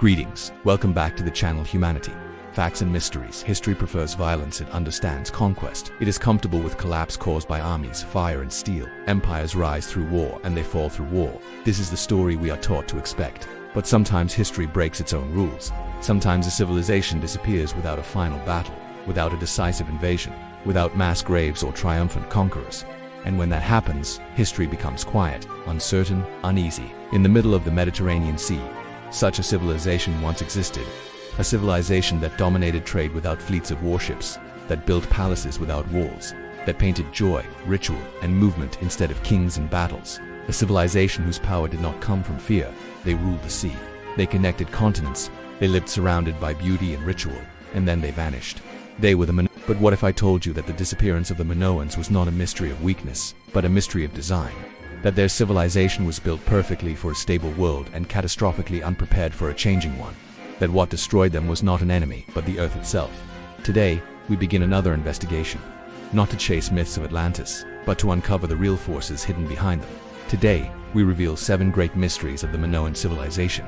Greetings, welcome back to the channel Humanity. Facts and mysteries. History prefers violence, it understands conquest. It is comfortable with collapse caused by armies, fire and steel. Empires rise through war and they fall through war. This is the story we are taught to expect. But sometimes history breaks its own rules. Sometimes a civilization disappears without a final battle, without a decisive invasion, without mass graves or triumphant conquerors. And when that happens, history becomes quiet, uncertain, uneasy. In the middle of the Mediterranean Sea, such a civilization once existed. A civilization that dominated trade without fleets of warships, that built palaces without walls, that painted joy, ritual, and movement instead of kings and battles. A civilization whose power did not come from fear. They ruled the sea. They connected continents. They lived surrounded by beauty and ritual. And then they vanished. They were the Minoans. But what if I told you that the disappearance of the Minoans was not a mystery of weakness, but a mystery of design? That their civilization was built perfectly for a stable world and catastrophically unprepared for a changing one. That what destroyed them was not an enemy, but the earth itself. Today, we begin another investigation. Not to chase myths of Atlantis, but to uncover the real forces hidden behind them. Today, we reveal 7 great mysteries of the Minoan civilization.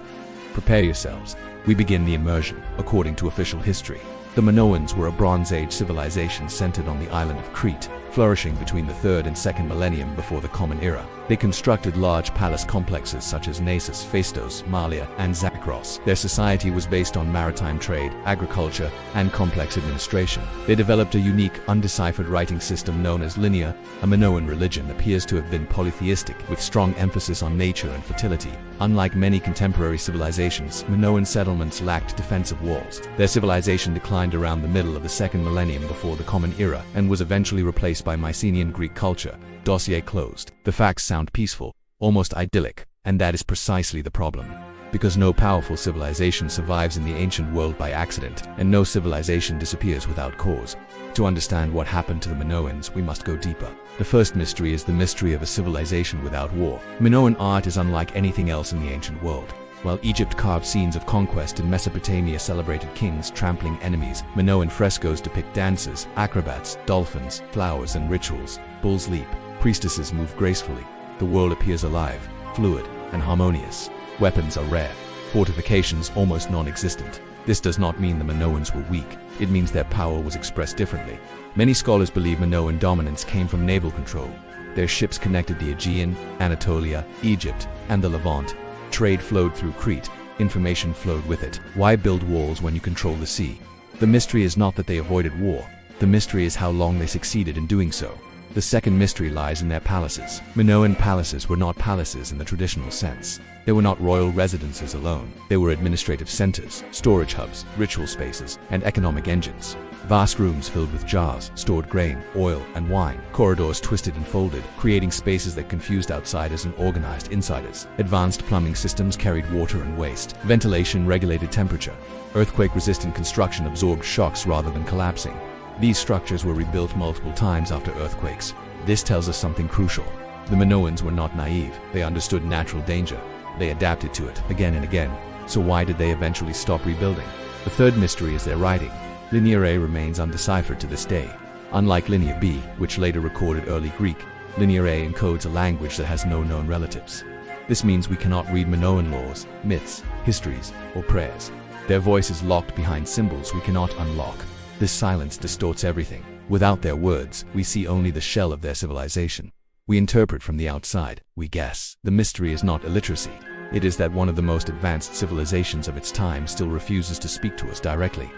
Prepare yourselves. We begin the immersion, according to official history. The Minoans were a Bronze Age civilization centered on the island of Crete, flourishing between the 3rd and 2nd millennium before the Common Era. They constructed large palace complexes such as Naissus, Phaistos, Malia, and Zakros. Their society was based on maritime trade, agriculture, and complex administration. They developed a unique, undeciphered writing system known as linear. A Minoan religion appears to have been polytheistic, with strong emphasis on nature and fertility. Unlike many contemporary civilizations, Minoan settlements lacked defensive walls. Their civilization declined around the middle of the 2nd millennium before the Common Era, and was eventually replaced by Mycenaean Greek culture. Dossier closed. The facts sound peaceful, almost idyllic, and that is precisely the problem. Because no powerful civilization survives in the ancient world by accident, and no civilization disappears without cause. To understand what happened to the Minoans, we must go deeper. The first mystery is the mystery of a civilization without war. Minoan art is unlike anything else in the ancient world. While Egypt carved scenes of conquest and Mesopotamia celebrated kings trampling enemies, Minoan frescoes depict dancers, acrobats, dolphins, flowers, and rituals. Bulls leap. Priestesses move gracefully. The world appears alive, fluid, and harmonious. Weapons are rare. Fortifications almost non-existent. This does not mean the Minoans were weak. It means their power was expressed differently. Many scholars believe Minoan dominance came from naval control. Their ships connected the Aegean, Anatolia, Egypt, and the Levant. Trade flowed through Crete. Information flowed with it. Why build walls when you control the sea? The mystery is not that they avoided war. The mystery is how long they succeeded in doing so. The second mystery lies in their palaces. Minoan palaces were not palaces in the traditional sense. They were not royal residences alone. They were administrative centers, storage hubs, ritual spaces, and economic engines. Vast rooms filled with jars, stored grain, oil, and wine. Corridors twisted and folded, creating spaces that confused outsiders and organized insiders. Advanced plumbing systems carried water and waste. Ventilation regulated temperature. Earthquake-resistant construction absorbed shocks rather than collapsing. These structures were rebuilt multiple times after earthquakes. This tells us something crucial. The Minoans were not naive. They understood natural danger. They adapted to it again and again. So why did they eventually stop rebuilding? The third mystery is their writing. Linear A remains undeciphered to this day. Unlike Linear B, which later recorded early Greek, Linear A encodes a language that has no known relatives. This means we cannot read Minoan laws, myths, histories, or prayers. Their voice is locked behind symbols we cannot unlock. This silence distorts everything. Without their words, we see only the shell of their civilization. We interpret from the outside, we guess. The mystery is not illiteracy. It is that one of the most advanced civilizations of its time still refuses to speak to us directly.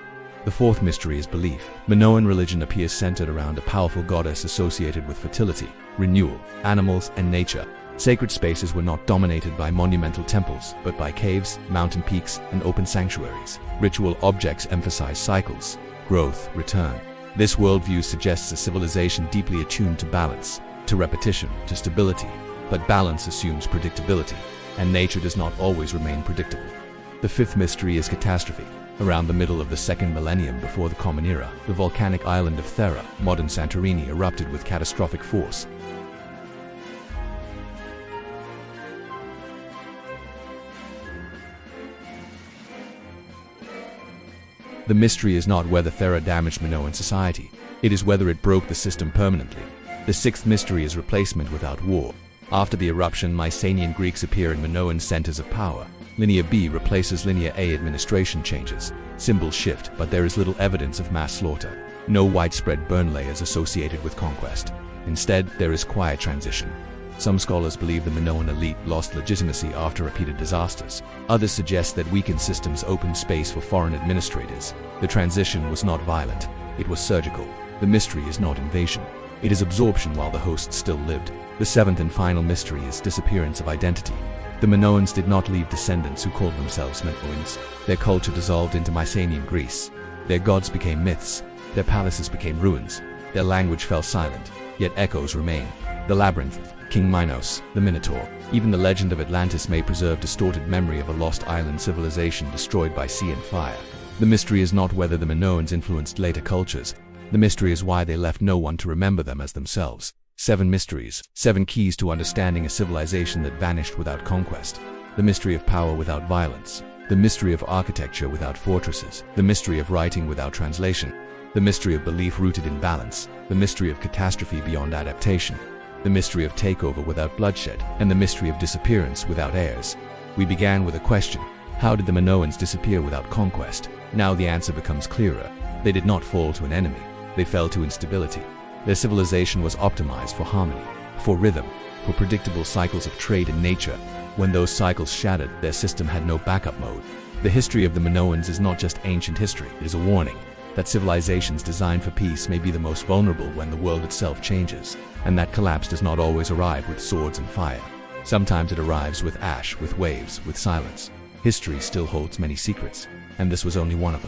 The fourth mystery is belief. Minoan religion appears centered around a powerful goddess associated with fertility, renewal, animals, and nature. Sacred spaces were not dominated by monumental temples, but by caves, mountain peaks, and open sanctuaries. Ritual objects emphasize cycles, growth, return. This worldview suggests a civilization deeply attuned to balance, to repetition, to stability. But balance assumes predictability, and nature does not always remain predictable. The fifth mystery is catastrophic. Around the middle of the 2nd millennium before the Common Era, the volcanic island of Thera, modern Santorini, erupted with catastrophic force. The mystery is not whether Thera damaged Minoan society. It is whether it broke the system permanently. The sixth mystery is replacement without war. After the eruption, Mycenaean Greeks appear in Minoan centers of power. Linear B replaces Linear A. Administration changes. Symbols shift, but there is little evidence of mass slaughter. No widespread burn layers associated with conquest. Instead, there is quiet transition. Some scholars believe the Minoan elite lost legitimacy after repeated disasters. Others suggest that weakened systems opened space for foreign administrators. The transition was not violent. It was surgical. The mystery is not invasion. It is absorption while the host still lived. The seventh and final mystery is disappearance of identity. The Minoans did not leave descendants who called themselves Minoans. Their culture dissolved into Mycenaean Greece. Their gods became myths. Their palaces became ruins. Their language fell silent, yet echoes remain. The labyrinth, King Minos, the Minotaur. Even the legend of Atlantis may preserve distorted memory of a lost island civilization destroyed by sea and fire. The mystery is not whether the Minoans influenced later cultures. The mystery is why they left no one to remember them as themselves. 7 mysteries, 7 keys to understanding a civilization that vanished without conquest. The mystery of power without violence. The mystery of architecture without fortresses. The mystery of writing without translation. The mystery of belief rooted in balance. The mystery of catastrophe beyond adaptation. The mystery of takeover without bloodshed. And the mystery of disappearance without heirs. We began with a question. How did the Minoans disappear without conquest? Now the answer becomes clearer. They did not fall to an enemy. They fell to instability. Their civilization was optimized for harmony, for rhythm, for predictable cycles of trade and nature. When those cycles shattered, their system had no backup mode. The history of the Minoans is not just ancient history, it is a warning that civilizations designed for peace may be the most vulnerable when the world itself changes, and that collapse does not always arrive with swords and fire. Sometimes it arrives with ash, with waves, with silence. History still holds many secrets, and this was only one of them.